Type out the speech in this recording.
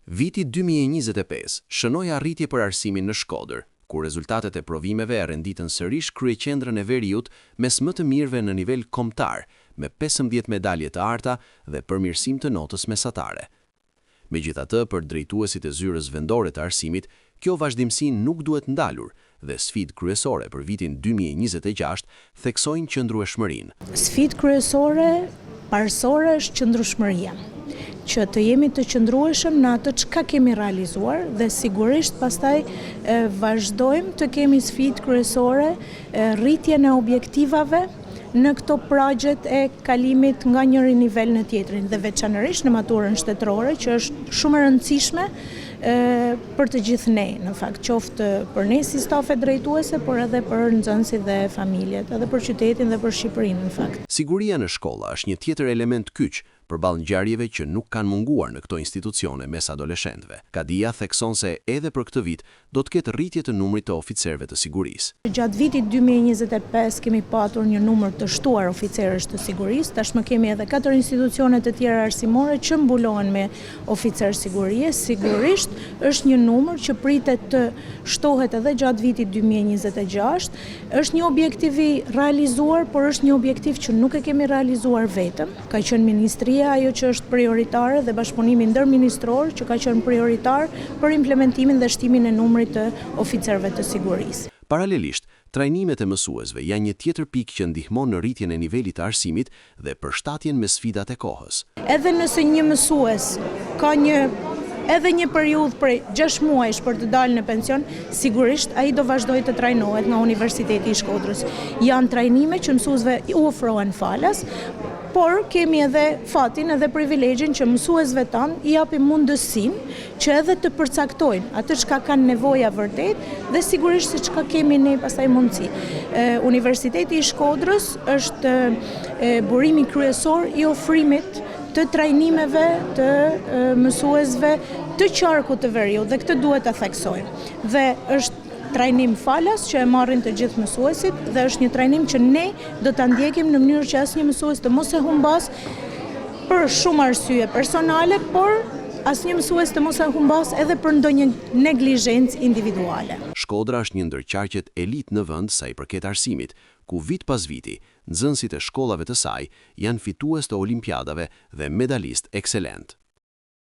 Viti 2025 shënoi arritje për arsimin në Shkodër, ku rezultatet e provimeve e renditën sërish kryeqendrën e Veriut mes më të mirëve në nivel kombëtar, me 15 medalje të arta dhe përmirësim të notës mesatare. Megjithatë, për drejtuesit e zyrës vendore të arsimit, kjo vazhdimsi nuk duhet ndalur dhe sfidë kryesore për vitin 2026 theksojnë qëndrueshmërinë. Sfidë kryesore parësore është qëndrueshmëria, që të jemi të qëndrueshëm në atë çka kemi realizuar dhe sigurisht pastaj vazhdojmë të kemi sfidë kryesore, rritjen e objektivave në këto projekte e kalimit nga njëri nivel në tjetrin dhe veçanërisht në maturën shtetërore, që është shumë e rëndësishme për të gjithë ne, në fakt, qoftë për ne si stafe drejtuese, por edhe për nxënësit dhe familjet, edhe për qytetin dhe për Shqipërinë, në fakt. Siguria në shkolla është një tjetër element kyç përballë ngjarjeve që nuk kanë munguar në këto institucione mes adoleshentëve. Kadia thekson se edhe për këtë vit do të ketë rritje të numrit të oficerëve të sigurisë. Gjatë vitit 2025 kemi patur një numër të shtuar oficerësh të sigurisë, tashmë kemi edhe 4 institucione të tjera arsimore që mbulohen me oficerë sigurie. Sigurisht është një numër që pritet të shtohet edhe gjatë vitit 2026. Është një objektiv i realizuar, por është një objektiv që nuk e kemi realizuar vetëm. Ka qenë ministria ajo që është prioritare dhe bashkëpunimi ndërministror që ka qenë prioritar për implementimin dhe shtimin e numrit të oficerëve të sigurisë. Paralelisht, trajnimet e mësuesve janë një tjetër pikë që ndihmon në rritjen e nivelit të arsimit dhe përshtatjen me sfidat e kohës. Edhe nëse një mësues ka edhe një periudhë prej 6 muajsh për të dalë në pension, sigurisht ai do vazhdojë të trajnohet nga Universiteti i Shkodrës. Janë trajnime që mësuesve u ofrohen falas, por kemi edhe fatin edhe privilegjin që mësuesve tanë i japim mundësinë që edhe të përcaktojnë atë çka kanë nevoja vërtet dhe sigurisht se çka kemi ne pastaj mundësi. Universiteti i Shkodrës është burimi kryesor i ofrimit të trajnimeve të mësuesve të qarkut të Veriut dhe këtë duhet ta theksojmë. Dhe është trajnim falas që e marrin të gjithë mësuesit dhe është një trajnim që ne do ta ndjekim në mënyrë që asnjë mësues të mos e humbas për shumë arsye personale, por asnjë mësues të mos e humbas edhe për ndonjë neglizhencë individuale. Shkodra është një ndër qarqet elit në vend sa i përket arsimit, ku vit pas viti nxënësit e shkollave të saj janë fitues të olimpiadave dhe medalist ekselent.